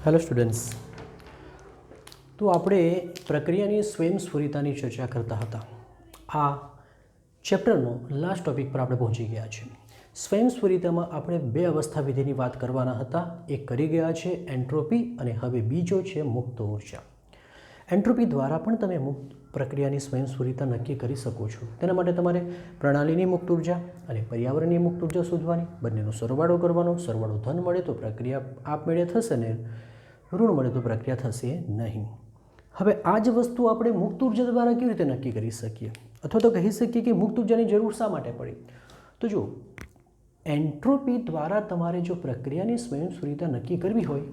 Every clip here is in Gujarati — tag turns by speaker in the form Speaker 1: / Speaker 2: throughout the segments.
Speaker 1: હેલો સ્ટુડન્ટ્સ, તો આપણે પ્રક્રિયાની સ્વયંસ્ફુરિતાની ચર્ચા કરતા હતા. આ ચેપ્ટરનો લાસ્ટ ટોપિક પર આપણે પહોંચી ગયા છે. સ્વયંસ્ફુરિતામાં આપણે બે અવસ્થા વિધિની વાત કરવાના હતા. એક કરી ગયા છે એન્ટ્રોપી, અને હવે બીજો છે મુક્ત ઉર્જા. એન્ટ્રોપી દ્વારા પણ તમે મુક્ત પ્રક્રિયાની સ્વયંસ્ફુરિતા નક્કી કરી શકો છો. તેના માટે તમારે પ્રણાલીની મુક્ત ઉર્જા અને પર્યાવરણની મુક્ત ઉર્જા શોધવાની, બંનેનો સરવાળો કરવાનો. સરવાળો ધન મળે તો પ્રક્રિયા આપમેળે થશે ને ઋણ મળે તો પ્રક્રિયા થશે નહીં. હવે આ જ વસ્તુ આપણે મુક્ત ઉર્જા દ્વારા કેવી રીતે નક્કી કરી શકીએ, અથવા તો કહી શકીએ કે મુક્ત ઉર્જાની જરૂર શા માટે પડી? તો જો એન્ટ્રોપી દ્વારા તમારે જો પ્રક્રિયાની સ્વયંસ્ફુરિતા નક્કી કરવી હોય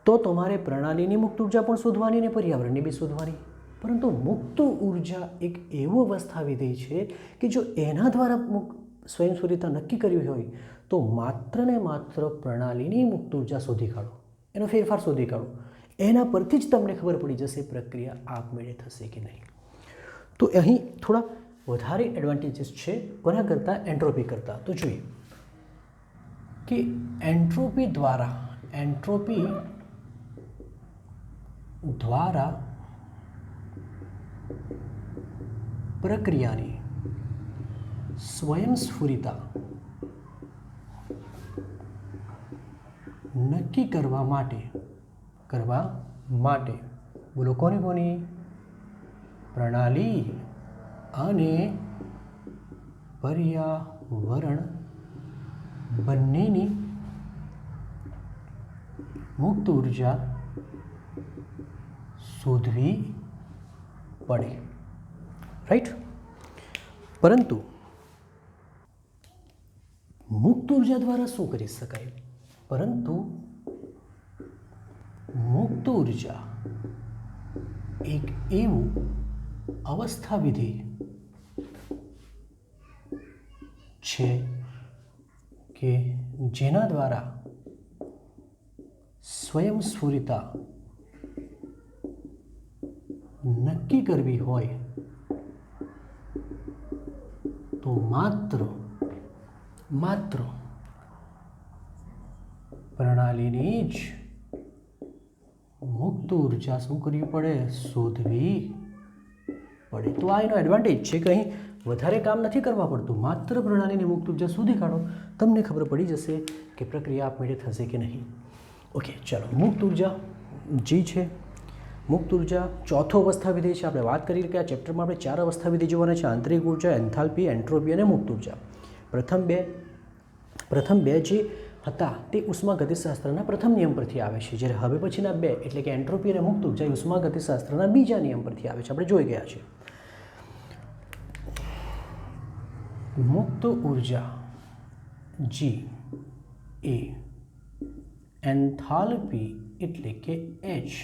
Speaker 1: તો તમારે પ્રણાલીની મુક્ત ઉર્જા પણ શોધવાની અને પર્યાવરણની બી શોધવાની. પરંતુ મુક્ત ઉર્જા એક એવો અવસ્થા વિધેય છે કે જો એના દ્વારા સ્વયંસ્ફુરિતા નક્કી કરવી હોય તો માત્ર ને માત્ર પ્રણાલીની મુક્ત ઉર્જા શોધી કાઢો, એનો ફેરફાર શોધી કાઢો. એના પરથી જ તમને ખબર પડી જશે પ્રક્રિયા આપમેળે થશે કે નહીં. તો અહીં થોડા વધારે એડવાન્ટેજીસ છે કોના કરતાં? એન્ટ્રોપી કરતાં. તો જોઈએ કે એન્ટ્રોપી દ્વારા પ્રક્રિયાની સ્વયંસ્ફુરિતા નક્કી કરવા માટે બોલો કોની પ્રણાલી અને પર્યાવરણ બંનેની મુક્ત ઉર્જા શોધવી પડે, રાઈટ? પરંતુ મુક્ત ઉર્જા દ્વારા શું કરી શકાય? પરંતુ મુક્ત ઉર્જા એક એવું અવસ્થા વિધેય છે કે જેના દ્વારા સ્વયંસ્ફુરિતા નક્કી કરવી હોય તો માત્ર પ્રણાલીની જ મુક્ત ઉર્જા શું કરવી પડે? શોધવી પડે. તો આ એનો એડવાન્ટેજ છે કે અહીં વધારે કામ નથી કરવા પડતું. માત્ર પ્રણાલીની મુક્ત ઉર્જા શોધી કાઢો, તમને ખબર પડી જશે કે પ્રક્રિયા આપમેળે થશે કે નહીં. ઓકે, ચાલો. મુક્ત ઉર્જા જી છે. મુક્ત ઉર્જા ચોથો અવસ્થા વિધેય છે. આપણે વાત કરી કે આ ચેપ્ટરમાં આપણે 4 અવસ્થા વિધેય જોવાના છે: આંતરિક ઉર્જા, એન્થાલ્પી, એન્ટ્રોપી અને મુક્ત ઉર્જા. પ્રથમ બે જે હતા તે ઉષ્માગતિશાસ્ત્રના પ્રથમ નિયમ પરથી આવે છે, જ્યારે હવે પછીના બે એટલે કે એન્ટ્રોપી અને મુક્ત ઉર્જા ઉષ્માગતિશાસ્ત્રના બીજા નિયમ પરથી આવે છે. આપણે જોઈ ગયા છે. મુક્ત ઉર્જા જી એ એન્થાલ્પી એટલે કે H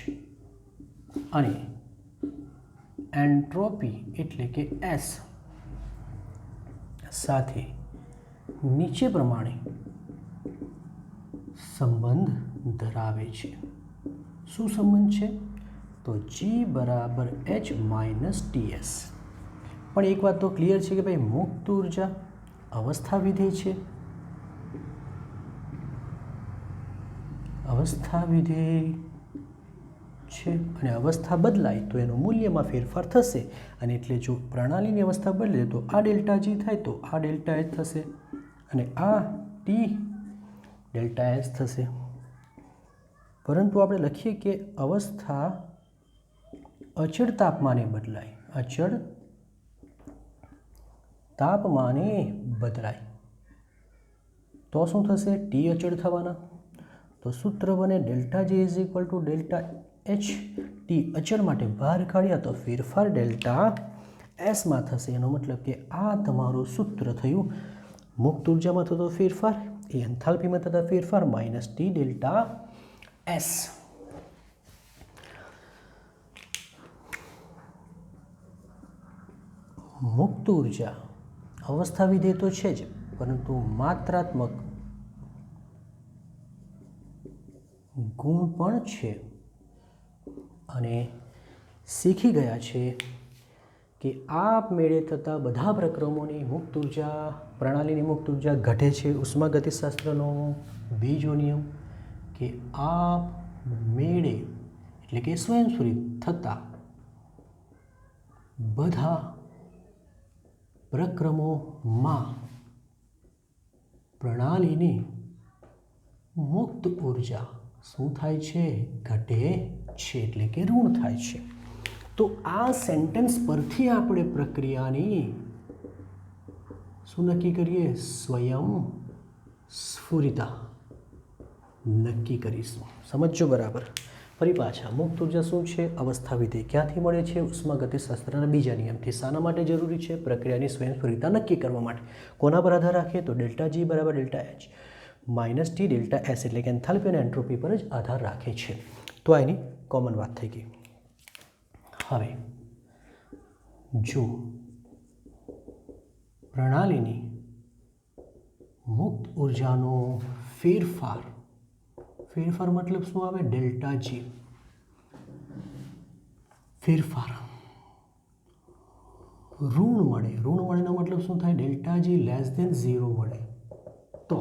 Speaker 1: અને એન્ટ્રોપી એટલે કે S સાથે નીચે પ્રમાણે સંબંધ ધરાવે છે. શું સંબંધ છે? તો G બરાબર H માઇનસ TS. પણ એક વાત તો ક્લિયર છે કે ભાઈ મુક્ત ઉર્જા અવસ્થા વિધેય છે. અને અવસ્થા બદલાય તો એનું મૂલ્યમાં ફેરફાર થશે, અને એટલે જો પ્રણાલીની અવસ્થા બદલે તો આ ડેલ્ટા G થાય તો આ ડેલ્ટા H થશે, અને આ T ડેલ્ટા S થશે. પરંતુ આપણે લખીએ કે અવસ્થા અચળ તાપમાને બદલાય, તો શું થશે? T અચળ થવાના. તો સૂત્ર બને delta G is equal to delta H. T અચળ માટે બહાર કાઢ્યા તો ફેરફાર ડેલ્ટા S માં થશે. એનો મતલબ કે આ તમારું સૂત્ર થયું. મુક્ત ઉર્જામાં થતો ફેરફાર એ એન્થાલ્પીમાં થતા ફેરફાર માઇનસ T ડેલ્ટા S. મુક્ત ઉર્જા અવસ્થા વિધેય તો છે જ, પરંતુ માત્રાત્મક ગુણ પણ છે. અને શીખી ગયા છે કે આપમેળે થતા બધા પ્રક્રમોની મુક્ત ઉર્જા, પ્રણાલીની મુક્ત ઉર્જા ઘટે છે. ઉષ્માગતિશાસ્ત્રનો બીજો નિયમ કે આપ મેળે એટલે કે સ્વયંસ્ફુરિત થતા બધા પ્રક્રમોમાં પ્રણાલીની મુક્ત ઉર્જા શું થાય છે? ઘટે છે, એટલે કે ઋણ થાય છે. તો આ સેન્ટેન્સ પરથી આપણે પ્રક્રિયાની શું નક્કી કરીએ? સ્વયં સ્ફુરિતા નક્કી કરીશું. સમજો બરાબર. ફરી પાછા મુક્ત ઉર્જા શું છે? અવસ્થા વિધેય ક્યાંથી મળે છે? ઉષ્માગતિશાસ્ત્રના બીજા નિયમથી. શાના માટે જરૂરી છે? પ્રક્રિયાની સ્વયંસ્ફુરિતા નક્કી કરવા માટે. કોના પર આધાર રાખીએ? તો ડેલ્ટા જી બરાબર delta H minus T delta S એટલે કે એન્થાલ્પી અને એન્ટ્રોપી પર જ આધાર રાખે છે. તો આ એની કોમન વાત થઈ ગઈ. હવે જો પ્રણાલીની મુક્ત ઉર્જાનો ફેરફાર મતલબ શું આવે? ડેલ્ટા જી ફેરફાર ઋણ મળેનો મતલબ શું થાય? ડેલ્ટા જી લેસ ધેન 0 મળે તો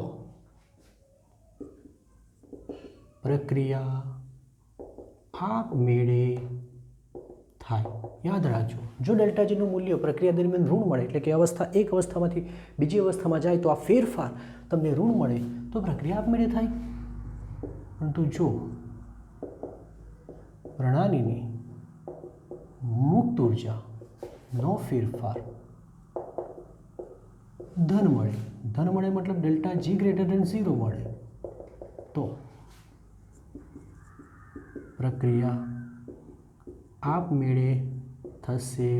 Speaker 1: પ્રક્રિયા આપમેળે થાય. યાદ રાખજો, જો ડેલ્ટા જીનું મૂલ્ય પ્રક્રિયા દરમિયાન ઋણ મળે એટલે કે એક અવસ્થામાંથી બીજી અવસ્થામાં જાય તો આ ફેરફાર તમને ઋણ મળે તો પ્રક્રિયા આપમેળે થાય. પરંતુ જો પ્રણાલીની મુક્ત ઉર્જાનો ફેરફાર ધન મળે મતલબ ડેલ્ટા જી ગ્રેટર ધેન 0 મળે તો પ્રક્રિયા આપમેળે થશે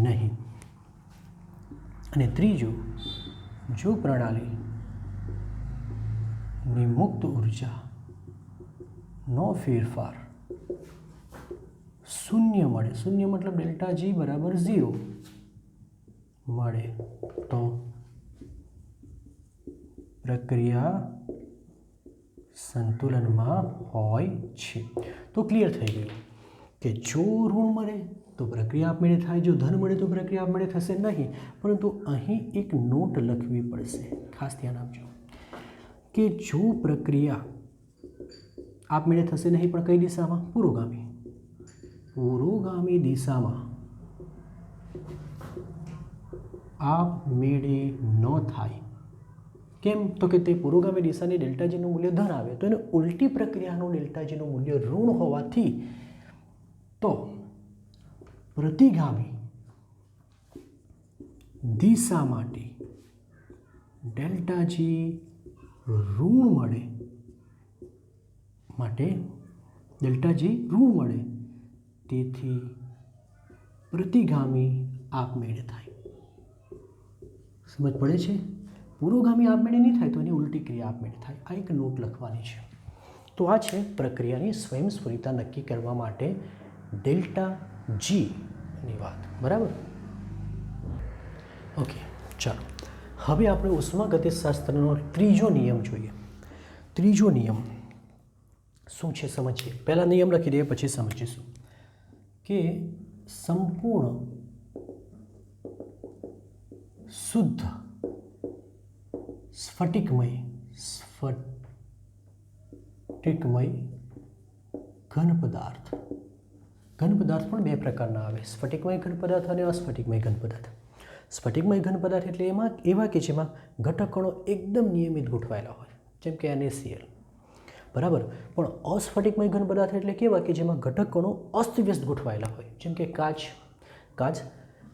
Speaker 1: નહીં. અને ત્રીજું, જો પ્રણાલીની મુક્ત ઉર્જાનો ફેરફાર શૂન્ય મતલબ ડેલ્ટા જી બરાબર 0 મળે તો પ્રક્રિયા સંતુલનમાં હોય છે. તો ક્લિયર થઈ ગયું કે જો ઋણ મળે તો પ્રક્રિયા આપમેળે થાય, જો ધન મળે તો પ્રક્રિયા આપમેળે થશે નહીં. પરંતુ અહીં એક નોટ લખવી પડશે, ખાસ ધ્યાન આપજો કે જો પ્રક્રિયા આપમેળે થશે નહીં પણ કઈ દિશામાં? પુરોગામી દિશામાં આપમેળે ન થાય. કેમ? તો કે તે પુરોગામી દિશાની ડેલ્ટા જીનું મૂલ્ય ધન આવે તો એને ઉલટી પ્રક્રિયાનું ડેલ્ટા જીનું મૂલ્ય ઋણ હોવાથી તો પ્રતિગામી દિશા માટે ડેલ્ટા જી ઋણ મળે તેથી પ્રતિગામી આપમેળે થાય. સમજ પડે છે? પુરોગામી આપમેળે નહીં થાય તો એની ઉલટી ક્રિયા આપમેળે થાય. આ એક નોટ લખવાની છે. તો આ છે પ્રક્રિયાની સ્વયંસ્ફુરિતા નક્કી કરવા માટે ડેલ્ટા જીની વાત. બરાબર? ઓકે, ચાલો હવે આપણે ઉષ્માગતિશાસ્ત્રનો ત્રીજો નિયમ જોઈએ. ત્રીજો નિયમ શું છે સમજીએ. પહેલા નિયમ લખી દઈએ પછી સમજીશું કે સંપૂર્ણ શુદ્ધ સ્ફટિકમય ઘન પદાર્થ પણ બે પ્રકારના આવે, સ્ફટિકમય ઘન પદાર્થ અને અસ્ફટિકમય ઘન પદાર્થ. સ્ફટિકમય ઘન પદાર્થ એટલે એવા કે જેમાં ઘટક કણો એકદમ નિયમિત ગોઠવાયેલા હોય, જેમ કે NaCl. બરાબર? પણ અસ્ફટિકમય ઘન પદાર્થ એટલે કેવા કે જેમાં ઘટક કણો અસ્તવ્યસ્ત ગોઠવાયેલા હોય, જેમ કે કાચ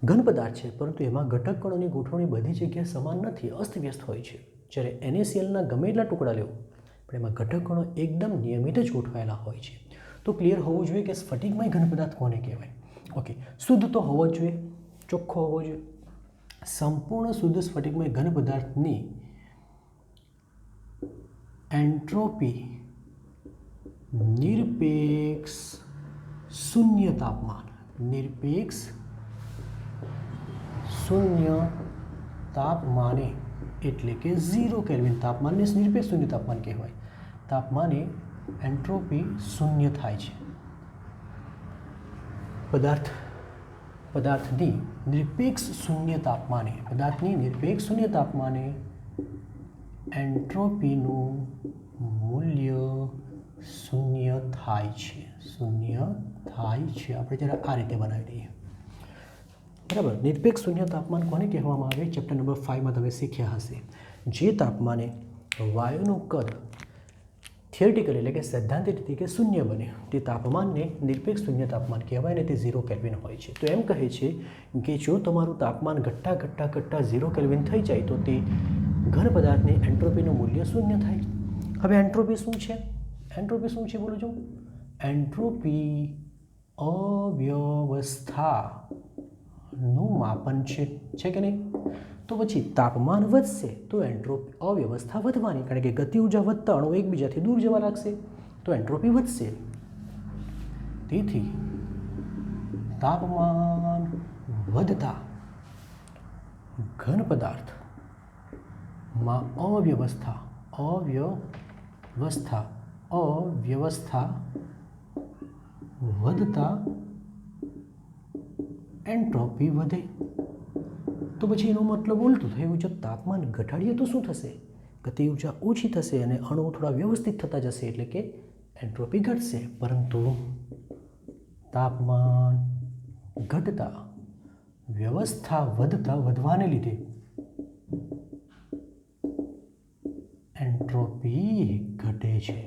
Speaker 1: ઘન પદાર્થ છે પરંતુ એમાં ઘટક કણોની ગોઠવણી બધી જગ્યાએ સમાન નથી, અસ્તવ્યસ્ત હોય છે. જ્યારે NaClના ગમે એટલા ટુકડા લેવો પણ એમાં ઘટક કણો એકદમ નિયમિત જ ગોઠવાયેલા હોય છે. તો ક્લિયર હોવું જોઈએ કે સ્ફટિકમય ઘન પદાર્થ કોને કહેવાય. ઓકે, શુદ્ધ તો હોવો જ જોઈએ, ચોખ્ખો હોવો જોઈએ. સંપૂર્ણ શુદ્ધ સ્ફટિકમય ઘન પદાર્થની એન્ટ્રોપી નિરપેક્ષ શૂન્ય તાપમાને એટલે કે 0 કેલ્વિન તાપમાનને નિરપેક્ષ શૂન્ય તાપમાન કહેવાય. તાપમાને એન્ટ્રોપી શૂન્ય થાય છે. પદાર્થની નિરપેક્ષ શૂન્ય તાપમાને એન્ટ્રોપીનું મૂલ્ય શૂન્ય થાય છે, શૂન્ય થાય છે. આપણે જરા આ રીતે બનાવી દઈએ. બરાબર. નિરપેક્ષ શૂન્ય તાપમાન કોને કહેવામાં આવે? ચેપ્ટર નંબર 5માં તમે શીખ્યા હશે. જે તાપમાને વાયુનું કદ થિયરિટિકલ એટલે કે સૈદ્ધાંતિક રીતે શૂન્ય બને તે તાપમાનને નિરપેક્ષ શૂન્ય તાપમાન કહેવાય ને તે 0 કેલ્વિન હોય છે. તો એમ કહે છે કે જો તમારું તાપમાન ઘટતા 0 કેલ્વિન થઈ જાય તો તે ઘન પદાર્થની એન્ટ્રોપીનું મૂલ્ય શૂન્ય થાય. હવે એન્ટ્રોપી શું છે? એન્ટ્રોપી શું છે બોલું છું? એન્ટ્રોપી અવ્યવસ્થાનું માપન છે કે નહીં? તો પછી તાપમાન વધશે તો એન્ટ્રોપી અવ્યવસ્થા વધવાની, કારણ કે ગતિ ઉર્જા વધતા અણુ એકબીજાથી દૂર જવા લાગશે તો એન્ટ્રોપી વધશે. તેથી તાપમાન વધતા ઘન પદાર્થમાં અવ્યવસ્થા વધતા એન્ટ્રોપી વધે. તો પછી એનો મતલબ ઉલટું થયું. જો તાપમાન ઘટાડીએ તો શું થશે? ગતિ ઉર્જા ઓછી થશે અને અણુ થોડા વ્યવસ્થિત થતા જશે એટલે કે એન્ટ્રોપી ઘટશે. પરંતુ તાપમાન ઘટતા વ્યવસ્થા વધવાને લીધે એન્ટ્રોપી ઘટે છે.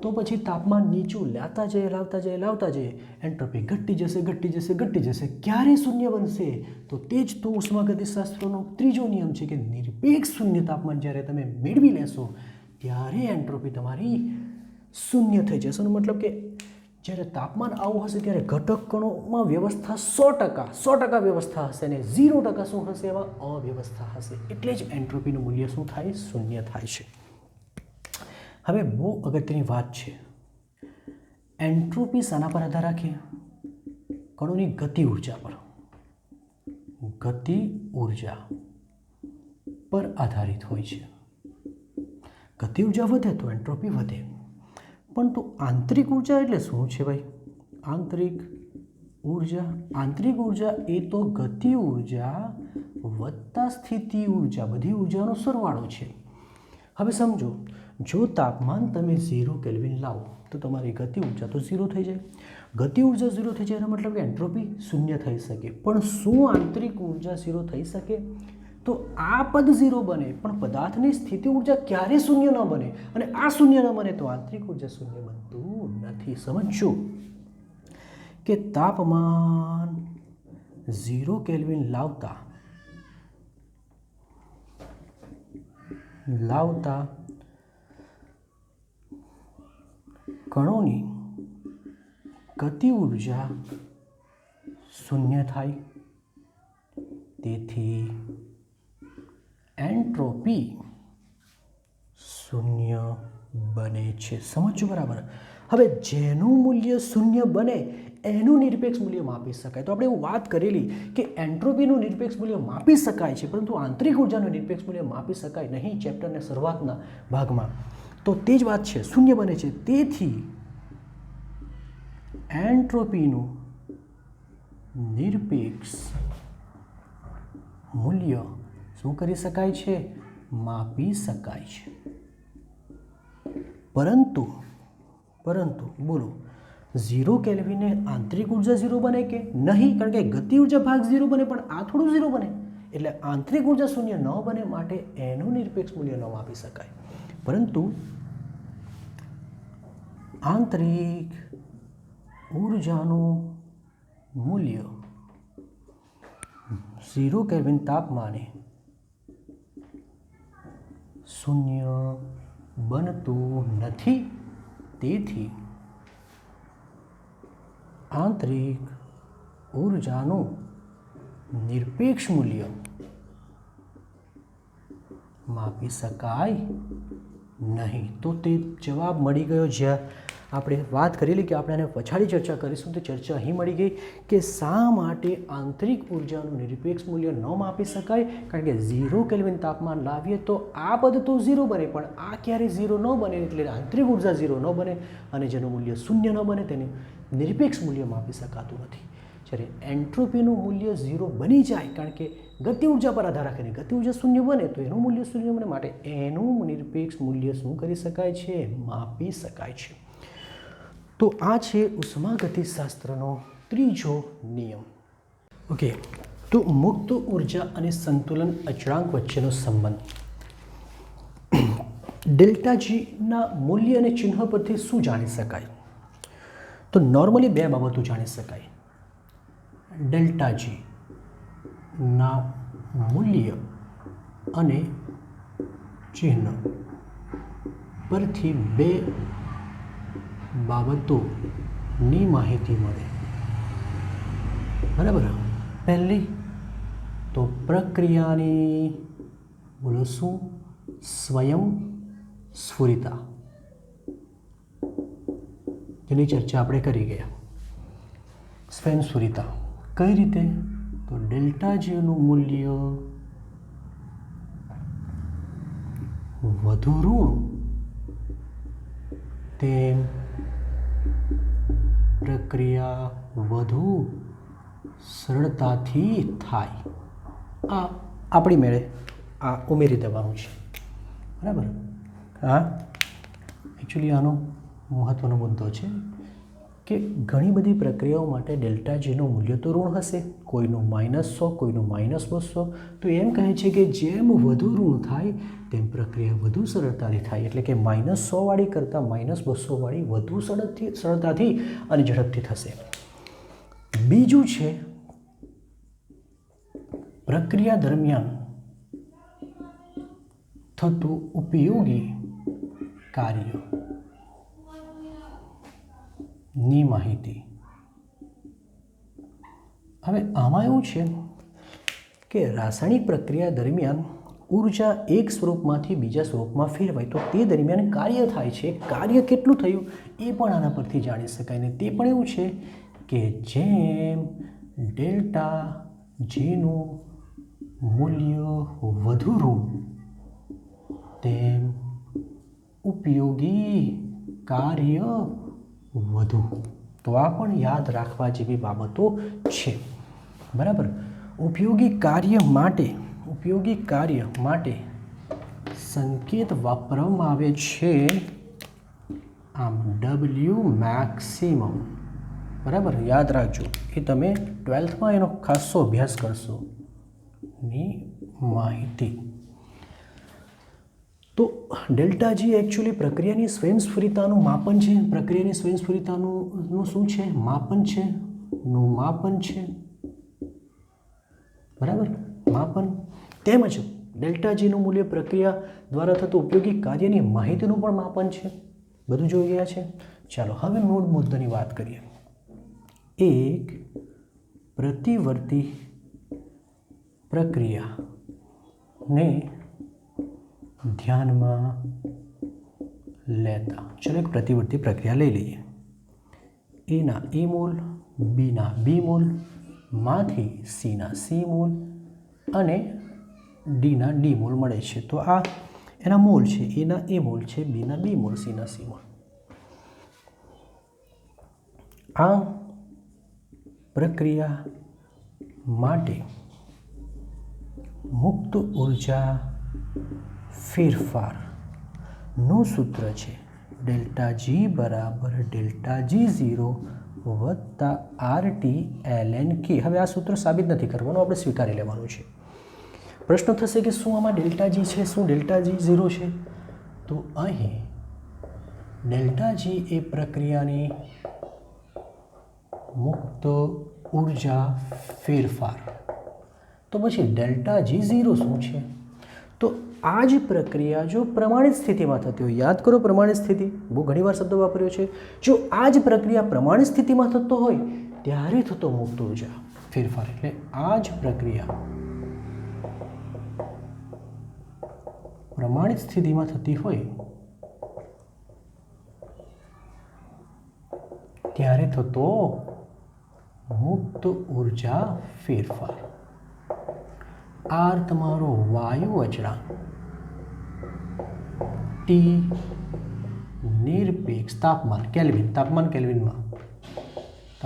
Speaker 1: તો પછી તાપમાન નીચું લાવતા જઈએ એન્ટ્રોપી ઘટતી જશે. ક્યારે શૂન્ય બનશે? તો તે જ તો ઉષ્માગતિશાસ્ત્રનો ત્રીજો નિયમ છે કે નિરપેક્ષ શૂન્ય તાપમાન જ્યારે તમે મેળવી લેશો ત્યારે એન્ટ્રોપી તમારી શૂન્ય થઈ જશે. એનો મતલબ કે જ્યારે તાપમાન આવું હશે ત્યારે ઘટક કણોમાં વ્યવસ્થા 100% વ્યવસ્થા હશે અને 0% શું હશે? એમાં અવ્યવસ્થા હશે. એટલે જ એન્ટ્રોપીનું મૂલ્ય શું થાય? શૂન્ય થાય છે. હવે બહુ અગત્યની વાત છે, એન્ટ્રોપી શાના પર આધાર રાખે? કણોની ગતિ ઉર્જા પર. ગતિ ઉર્જા પર આધારિત હોય છે. ગતિ ઉર્જા વધે તો એન્ટ્રોપી વધે. પરંતુ આંતરિક ઉર્જા એટલે શું છે ભાઈ? આંતરિક ઉર્જા એ તો ગતિ ઉર્જા વત્તા સ્થિતિ ઉર્જા, બધી ઉર્જાનો સરવાળો છે. હવે સમજો, જો તાપમાન તમે 0 કેલ્વિન લાવો તો તમારી ગતિ ઉર્જા તો 0 થઈ જાય. ગતિ ઉર્જા 0 થઈ જાય એનો મતલબ કે એન્ટ્રોપી શૂન્ય થઈ શકે. પણ શું આંતરિક ઉર્જા 0 થઈ શકે? તો આ પદ 0 બને પણ પદાર્થની સ્થિતિ ઉર્જા ક્યારે શૂન્ય ન બને, અને આ શૂન્ય ન બને તો આંતરિક ઉર્જા શૂન્ય બનતું નથી. સમજો કે તાપમાન 0 કેલ્વિન લાવતા કણોની ગતિ ઉર્જા શૂન્ય થાય. તેથી એન્ટ્રોપી શૂન્ય બને છે. સમજો બરાબર? હવે જેનું મૂલ્ય શૂન્ય બને એનું નિરપેક્ષ મૂલ્ય માપી શકાય. તો આપણે એવું વાત કરેલી કે એન્ટ્રોપીનું નિરપેક્ષ મૂલ્ય માપી શકાય છે પરંતુ આંતરિક ઉર્જાનું નિરપેક્ષ મૂલ્ય માપી શકાય નહીં ચેપ્ટરના શરૂઆતના ભાગમાં. તો તે જ વાત છે, શૂન્ય બને છે. તેથી એન્ટ્રોપીનું નિરપેક્ષ મૂલ્ય શું કરી શકાય છે? માપી શકાય છે. પરંતુ બોલો, 0 કેલ્વિને આંતરિક ઉર્જા 0 બને કે નહીં? કારણ કે ગતિ ઉર્જા ભાગ 0 બને પણ આ થોડું 0 બને એટલે આંતરિક ઉર્જા શૂન્ય ન બને, માટે એનું નિરપેક્ષ મૂલ્ય ન માપી શકાય. પરંતુ આંતરિક ઉર્જાનું મૂલ્ય 0 કેલ્વિન તાપમાને શૂન્ય બનતું નથી. તેથી આંતરિક ઉર્જાનું નિરપેક્ષ મૂલ્ય માપી શકાય નહીં. તો તે જવાબ મળી ગયો. જ્યાં આપણે વાત કરેલી કે આપણે આને પછાડી ચર્ચા કરીશું તો ચર્ચા અહીં મળી ગઈ કે શા માટે આંતરિક ઉર્જાનું નિરપેક્ષ મૂલ્ય ન માપી શકાય. કારણ કે 0 કેલ્વિન તાપમાન લાવીએ તો આ પદ તો 0 બને પણ આ ક્યારે 0 ન બને, એટલે આંતરિક ઉર્જા 0 ન બને અને જેનું મૂલ્ય શૂન્ય ન બને તેને નિરપેક્ષ મૂલ્ય માપી શકાતું નથી. જ્યારે એન્ટ્રોપીનું મૂલ્ય 0 બની જાય, કારણ કે ગતિ ઉર્જા પર આધાર રાખીને ગતિ ઉર્જા શૂન્ય બને તો એનું મૂલ્ય શૂન્ય બને, માટે એનું નિરપેક્ષ મૂલ્ય શું કરી શકાય છે? માપી શકાય છે. તો આ છે ઉષ્માગતિશાસ્ત્રનો ત્રીજો નિયમ. ઓકે, તો મુક્ત ઉર્જા અને સંતુલન અચળાંક વચ્ચેનો સંબંધ. ડેલ્ટા જીના મૂલ્ય અને ચિહ્ન પરથી શું જાણી શકાય? તો નોર્મલી બે બાબતો જાણી શકાય. ડેલ્ટા જી ના મૂલ્ય અને ચિહ્ન પરથી બે બાબતોની માહિતી મળે. બરાબર. પહેલી તો પ્રક્રિયાની બોલો શું? સ્વયં સ્ફુરિતા, જેની ચર્ચા આપણે કરી ગયા. સ્વયં સ્ફુરિતા કઈ રીતે? તો ડેલ્ટા જીનું મૂલ્ય વધુ ઋણ તેમ પ્રક્રિયા વધુ સરળતાથી થાય. આ આપણી મેળે આ ઉમેરી દેવાનું છે. બરાબર. હા, એકચ્યુઅલી આનો મહત્ત્વનો મુદ્દો છે કે ઘણી બધી પ્રક્રિયાઓ માટે ડેલ્ટા જીનું મૂલ્ય તો ઋણ હશે, કોઈનું -100, કોઈનું -200. તો એમ કહે છે કે જેમ વધુ ઋણ થાય તેમ પ્રક્રિયા વધુ સરળતાથી થાય, એટલે કે -100 વાળી કરતાં -200 વાળી વધુ સરળતાથી અને ઝડપથી થશે. બીજું છે પ્રક્રિયા દરમિયાન થતું ઉપયોગી કાર્યની માહિતી. હવે આમાં એવું છે કે રાસાયણિક પ્રક્રિયા દરમિયાન ઉર્જા એક સ્વરૂપમાંથી બીજા સ્વરૂપમાં ફેરવાય તો તે દરમિયાન કાર્ય થાય છે. કાર્ય કેટલું થયું એ પણ આના પરથી જાણી શકાય. ને તે પણ એવું છે કે જેમ ડેલ્ટા જીનું મૂલ્ય વધુ ઋણ તેમ ઉપયોગી કાર્ય વધુ. તો આ પણ યાદ રાખવા જેવી બાબતો છે. બરાબર. ઉપયોગી કાર્ય માટે સંકેત વાપરવામાં આવે છે આમ W મેક્સિમમ. બરાબર, યાદ રાખજો, એ તમે 12થમાં એનો ખાસો અભ્યાસ કરશો. ની માહિતી. તો ડેલ્ટા જી એકચ્યુઅલી પ્રક્રિયાની સ્વયંસ્ફુરિતાનું માપન છે. પ્રક્રિયાની સ્વયંસ્ફુરિતાનું શું છે? માપન છે. નું માપન છે. બરાબર, માપન. તેમજ ડેલ્ટા જીનું મૂલ્ય પ્રક્રિયા દ્વારા થતું ઉપયોગી કાર્યની માહિતીનું પણ માપન છે. બધું જોઈ ગયા છે. ચાલો હવે મૂળ મુદ્દાની વાત કરીએ. એક પ્રતિવર્તી પ્રક્રિયાને ધ્યાનમાં લેતા. ચલો એક પ્રતિવર્તી પ્રક્રિયા લઈ લઈએ. એના એ મોલ, બીના બી મોલ, માંથી સીના સી મોલ અને ડીના ડી મોલ મળે છે. તો આ એના મોલ છે. એના એ મોલ છે, બીના બી મોલ, સીના સી મોલ. આ પ્રક્રિયા માટે મુક્ત ઉર્જા ફેરફારનું સૂત્ર છે ડેલ્ટા જી બરાબર ડેલ્ટા જી 0 વત્તા RT ln K. હવે આ સૂત્ર સાબિત નથી કરવાનું, આપણે સ્વીકારી લેવાનું છે. પ્રશ્ન થશે કે શું આમાં ડેલ્ટા જી છે, શું ડેલ્ટા જી 0 છે? તો અહીં ડેલ્ટા જી એ પ્રક્રિયાની મુક્ત ઉર્જા ફેરફાર. તો પછી ડેલ્ટા જી 0 શું છે? તો આ જ પ્રક્રિયા જો પ્રમાણિત સ્થિતિમાં થતી હોય, યાદ કરો પ્રમાણિત સ્થિતિ, બહુ ઘણીવાર શબ્દ વાપર્યો છે. જો આ જ પ્રક્રિયા પ્રમાણિત સ્થિતિમાં થતો હોય ત્યારે થતો મુક્ત ઉર્જા ફેરફાર, એટલે આ જ પ્રક્રિયા પ્રમાણિત સ્થિતિમાં થતી હોય ત્યારે થતો મુક્ત ઉર્જા ફેરફાર. આર તમારો વાયુ અચળાંક, ટી નિરપેક્ષ તાપમાન કેલ્વિન, તાપમાન કેલ્વિનમાં,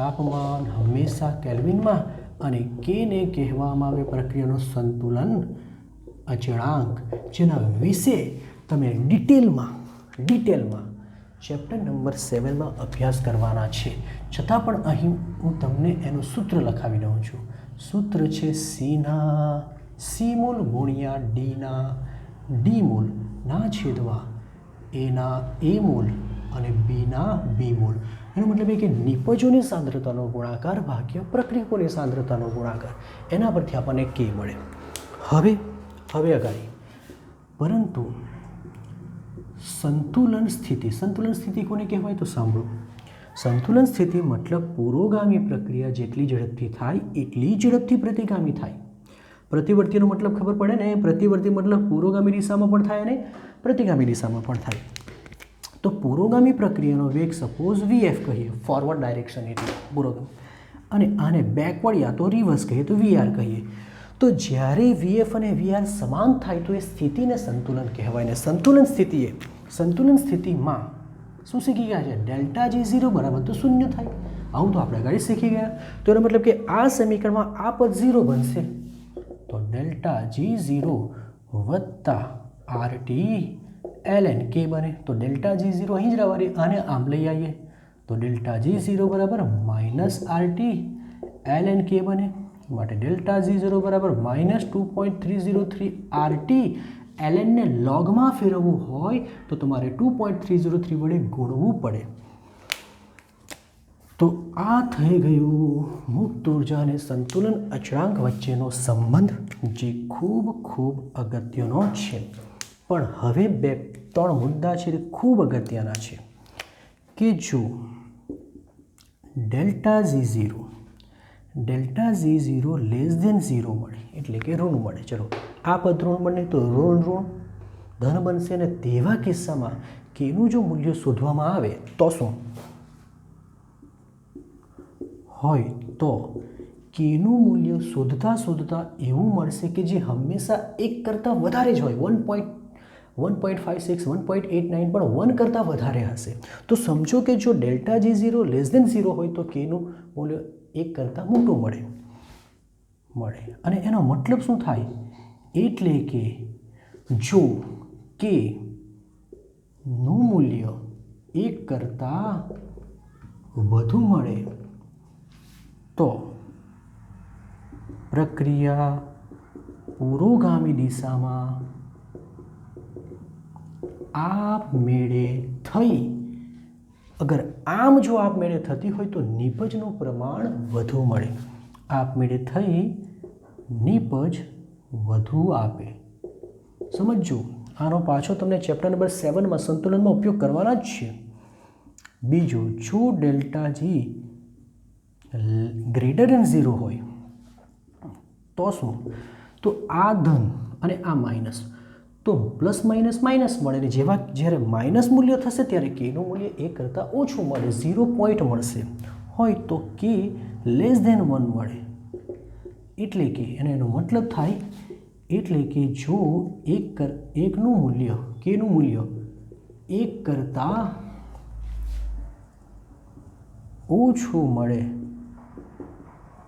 Speaker 1: તાપમાન હંમેશા કેલ્વિનમાં અને કેને કહેવામાં આવે પ્રક્રિયાનો સંતુલન અચળાંક, જેના વિશે તમે ડિટેલમાં ચેપ્ટર નંબર 7માં અભ્યાસ કરવાના છે. છતાં પણ અહીં હું તમને એનું સૂત્ર લખાવી દઉં છું. સૂત્ર છે સી મોલ ગુણ્યા ડી મોલ ના છેદમાં એના એ મોલ અને બીના બી મોલ. એનો મતલબ એ કે નિપજોની સાંદ્રતાનો ગુણાકાર ભાગ્યા પ્રક્રિયકોની સાંદ્રતાનો ગુણાકાર, એના પરથી આપણને કે મળે. હવે અગાડી, પરંતુ સંતુલન સ્થિતિ કોને કહેવાય? તો સાંભળો, સંતુલન સ્થિતિ મતલબ પુરોગામી પ્રક્રિયા જેટલી ઝડપથી થાય એટલી ઝડપથી પ્રતિગામી થાય. પ્રતિવર્તીનો મતલબ ખબર પડે ને? પ્રતિવર્તી મતલબ પુરોગામી દિશામાં પણ થાય અને પ્રતિગામી દિશામાં પણ થાય. તો પુરોગામી પ્રક્રિયાનો વેગ સપોઝ વીએફ કહીએ, ફોરવર્ડ ડાયરેક્શન એટલે પુરોગામી, અને આને બેકવર્ડ યા તો રિવર્સ કહીએ તો વીઆર કહીએ. તો જ્યારે વીએફ અને વીઆર સમાન થાય તો એ સ્થિતિને સંતુલન કહેવાય. ને સંતુલન સ્થિતિમાં શું શીખી ગયા છે? ડેલ્ટા જી 0 બરાબર તો શૂન્ય થાય. આવું તો આપણે આગળ શીખી ગયા. તો એનો મતલબ કે આ સમીકરણમાં આ પદ 0 બનશે, તો ડેલ્ટા જી 0 વત્તા આરટી ln k બને. તો ડેલ્ટા જી 0 અહીં જ રહેવાની, આને આમ લઈ આવીએ તો ડેલ્ટા જી 0 બરાબર માઇનસ આરટી ln k બને. માટે ડેલ્ટા જી 0 બરાબર -2.303 આરટી. ln ને લોગમાં ફેરવવું હોય તો તમારે 2.303 વડે ગુણવું પડે. તો આ થઈ ગયું મુક્ત ઉર્જા અને સંતુલન અચળાંક વચ્ચેનો સંબંધ, જે ખૂબ અગત્યનો છે. પણ હવે 2-3 મુદ્દા છે તે ખૂબ અગત્યના છે કે જો ડેલ્ટા જી 0 લેસ ધેન 0 મળે એટલે કે ઋણ મળે. ચલો આ પદ ઋણ બને તો ઋણ ધન બનશે. અને તેવા કિસ્સામાં કેનું જો મૂલ્ય શોધવામાં આવે તો શું હોય? તો કેનું મૂલ્ય શોધતા એવું મળશે કે જે હંમેશા 1 કરતાં વધારે જ હોય. 1.56 1.89 પણ 1 કરતાં વધારે હશે. તો સમજો કે જો ડેલ્ટા જી 0 લેસ ધેન 0 હોય તો કેનું મૂલ્ય 1 કરતાં મોટું મળે. અને એનો મતલબ શું થાય? એટલે કે જો કે નું મૂલ્ય 1 કરતાં વધુ મળે તો પ્રક્રિયા પુરોગામી દિશામાં આપમેળે થઈ. અગર આમ જો આપમેળે થતી હોય તો નિપજનું પ્રમાણ વધુ મળે. આપમેળે થઈ નિપજ વધુ આપે. સમજો, આનો પાછો તમને ચેપ્ટર નંબર 7માં સંતુલનમાં ઉપયોગ કરવાના જ છે. બીજું, જો ડેલ્ટા જી ગ્રેટર ધેન 0 હોય તો શું? તો આ ધન અને આ માઇનસ, તો પ્લસ માઇનસ મળે. ને જ્યારે માઇનસ મૂલ્ય થશે ત્યારે કેનું મૂલ્ય 1 કરતાં ઓછું મળે, 0 પોઈન્ટ મળશે. હોય તો કે લેસ ધેન 1 મળે. એટલે કે એનો મતલબ થાય એટલે કે જો કેનું મૂલ્ય 1 કરતાં ઓછું મળે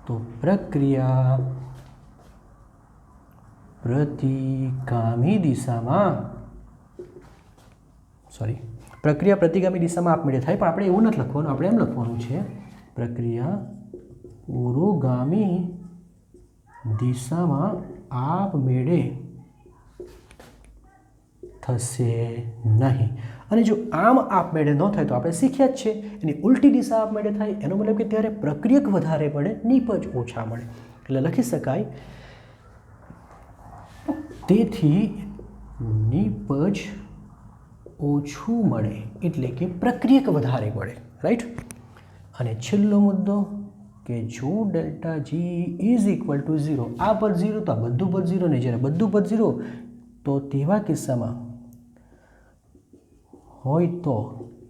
Speaker 1: તો પ્રક્રિયા પ્રતિગામી દિશામાં આપમેળે થાય. પણ આપણે એવું નથી લખવાનું, આપણે એમ લખવાનું છે પ્રક્રિયા પુરોગામી દિશામાં આપમેળે થશે નહીં. અને જો આમ આપમેળે ન થાય તો આપણે શીખ્યા જ છે એની ઉલટી દિશા આપમેળે થાય. એનો મતલબ કે ત્યારે પ્રક્રિયક વધારે મળે, નિપજ ઓછા મળે. એટલે લખી શકાય તેથી નિપજ ઓછું મળે એટલે કે પ્રક્રિયક વધારે મળે. રાઈટ. અને છેલ્લો મુદ્દો કે જો delta G is equal to 0, આ પદ 0 તો આ બધું પદ 0 ને જ્યારે બધું પદ 0 તો તેવા કિસ્સામાં હોય તો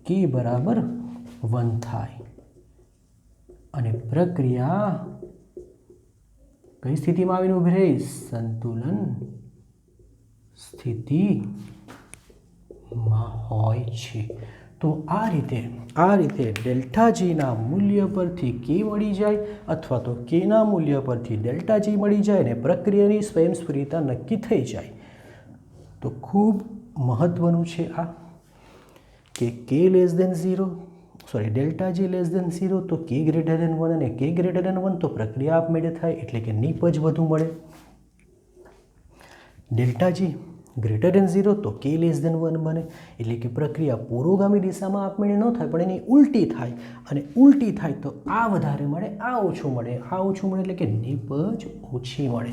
Speaker 1: કે બરાબર 1 થાય અને પ્રક્રિયા કઈ સ્થિતિમાં આવીને ઊભી રહી? સંતુલન સ્થિતિમાં હોય છે. તો આ રીતે ડેલ્ટા જીના મૂલ્ય પરથી કે મળી જાય અથવા તો કેના મૂલ્ય પરથી ડેલ્ટા જી મળી જાય ને પ્રક્રિયાની સ્વયંસ્ફુરિતા નક્કી થઈ જાય. તો ખૂબ મહત્ત્વનું છે આ કે કે less than 0 delta G less than 0 તો કે ગ્રેટર દેન 1 અને કે ગ્રેટર દેન 1 તો પ્રક્રિયા આપમેળે થાય એટલે કે નીપજ વધુ મળે. ડેલ્ટા જી ગ્રેટર દેન 0 તો કે લેસ દેન 1 બને એટલે કે પ્રક્રિયા પુરોગામી દિશામાં આપમેળે ન થાય પણ એની ઉલટી થાય અને ઉલટી થાય તો આ વધારે મળે આ ઓછું મળે એટલે કે નીપજ ઓછી મળે.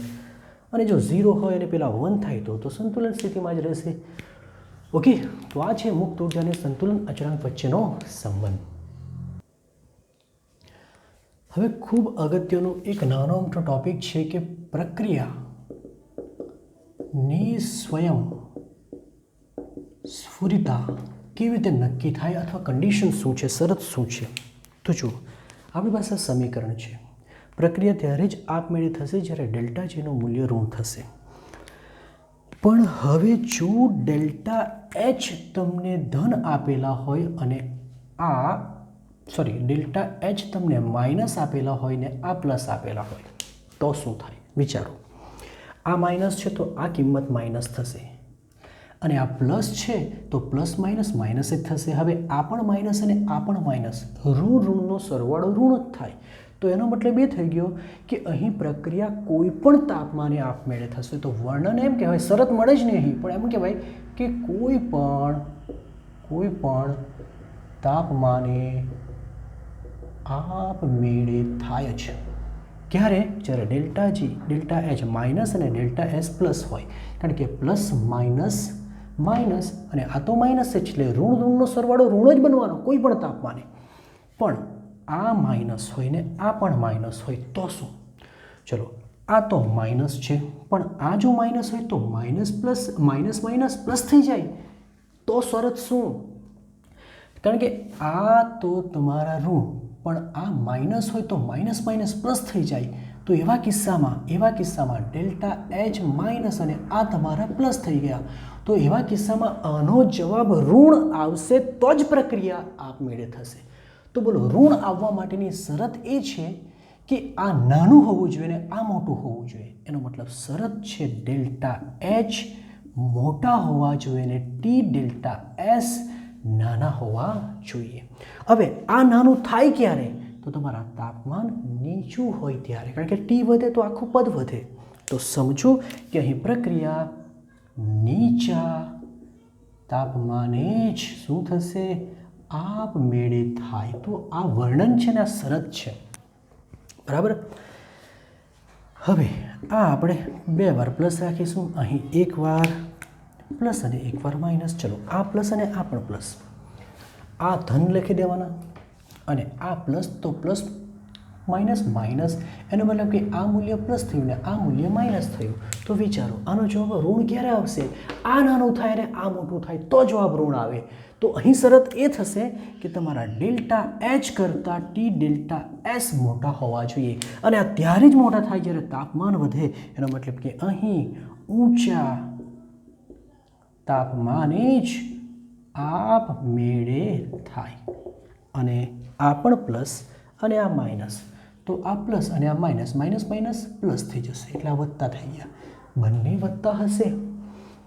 Speaker 1: અને જો 0 હોય અને પેલા 1 થાય તો સંતુલન સ્થિતિમાં જ રહેશે. ઓકે, તો આ છે મુક્ત ઉર્જા અને સંતુલન અચળાંક વચ્ચેનો સંબંધ. હવે ખૂબ અગત્યનો એક નાનો મોટો ટોપિક છે કે પ્રક્રિયાની સ્વયં સ્ફુરિતા કેવી રીતે નક્કી થાય અથવા કન્ડિશન શું છે, શરત શું છે. તો જુઓ, આપણી પાસે સમીકરણ છે. પ્રક્રિયા ત્યારે જ આપમેળે થશે જ્યારે ડેલ્ટા જીનું મૂલ્ય ઋણ થશે. પણ હવે જો ડેલ્ટા એચ તમને ધન આપેલા હોય અને ડેલ્ટા એચ તમને માઇનસ આપેલા હોય ને આ પ્લસ આપેલા હોય તો શું થાય વિચારો. આ માઇનસ છે તો આ કિંમત માઇનસ થશે અને આ પ્લસ છે તો પ્લસ માઇનસ માઇનસ જ થશે. હવે આ પણ માઇનસ અને આ પણ માઇનસ, ઋણનો સરવાળો ઋણ જ થાય. તો એનો મતલબ એ થઈ ગયો કે અહીં પ્રક્રિયા કોઈ પણ તાપમાને આપમેળે થશે. તો વર્ણન એમ કહેવાય, શરત મળે જ નહીં અહીં, પણ એમ કહેવાય કે કોઈ પણ તાપમાને આપમેળે થાય છે. ક્યારે? જ્યારે ડેલ્ટા એચ માઇનસ અને ડેલ્ટા એસ પ્લસ હોય. કારણ કે પ્લસ માઇનસ માઇનસ અને આ તો માઇનસ જ એટલે ઋણનો સરવાળો ઋણ જ બનવાનો કોઈ પણ તાપમાને. પણ આ માઇનસ હોય ને આ પણ માઇનસ હોય તો શું? ચલો, આ તો માઇનસ છે પણ આ જો માઇનસ હોય તો માઇનસ પ્લસ થઈ જાય તો શરત શું? કારણ કે આ તો તમારા ઋણ પણ આ માઇનસ હોય તો માઇનસ પ્લસ થઈ જાય. તો એવા કિસ્સામાં ડેલ્ટા એચ માઇનસ અને આ તમારા પ્લસ થઈ ગયા. તો એવા કિસ્સામાં આનો જવાબ ઋણ આવશે તો જ પ્રક્રિયા આપમેળે થશે. તો બોલો, ઋણ આવવા માટેની શરત એ છે કે આ નાનું હોવું જોઈએ ને આ મોટું હોવું જોઈએ. એનો મતલબ શરત છે ડેલ્ટા એચ મોટા હોવા જોઈએ ને ટી ડેલ્ટા એસ નાના હોવા જોઈએ. હવે આ નાનું થાય ક્યારે? તો તમારા તાપમાન નીચું હોય ત્યારે. કારણ કે ટી વધે તો આખું પદ વધે. તો સમજો કે અહીં પ્રક્રિયા નીચા તાપમાને જ શું થશે? આપમેળે થાય. તો આ વર્ણન છે ને આ શરત છે, બરાબર. હવે આ આપણે 2 વાર પ્લસ રાખીશું, અહીં 1 વાર પ્લસ અને 1 વાર માઇનસ. ચલો, આ પ્લસ અને આ પણ પ્લસ, આ ધન લખી દેવાના અને આ પ્લસ તો પ્લસ માઇનસ. એનો મતલબ કે આ મૂલ્ય પ્લસ થયું ને આ મૂલ્ય માઇનસ થયું. તો વિચારો, આનો જવાબ ઋણ ક્યારે આવશે? આ નાનું થાય ને આ મોટું થાય તો જવાબ ઋણ આવે. તો અહીં શરત એ થશે કે તમારા ડેલ્ટા એચ કરતાં ટી ડેલ્ટા એસ મોટા હોવા જોઈએ. અને આ ત્યારે જ મોટા થાય જ્યારે તાપમાન વધે. એનો મતલબ કે અહીં ઊંચા તાપમાને જ આપમેળે થાય. અને આ પણ પ્લસ અને આ માઇનસ, તો આ પ્લસ અને આ માઇનસ પ્લસ થઈ જશે એટલે આ વત્તા થઈ ગયા. બંને વત્તા હશે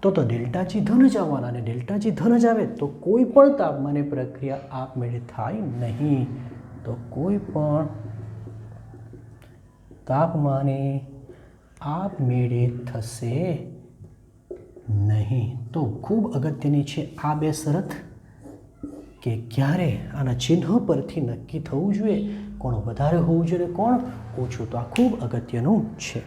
Speaker 1: તો ડેલ્ટા જી ધન જ આવવાના અને ડેલ્ટા જી ધન જ આવે તો કોઈ પણ તાપમાને પ્રક્રિયા આપમેળે થાય નહીં. તો કોઈ પણ તાપમાને આપમેળે થશે નહીં. તો ખૂબ અગત્યની છે આ 2 શરત કે ક્યારે આના ચિહ્ન પરથી નક્કી થવું જોઈએ કોણ વધારે હોવું જોઈએ કોણ ઓછું. તો આ ખૂબ અગત્યનું છે.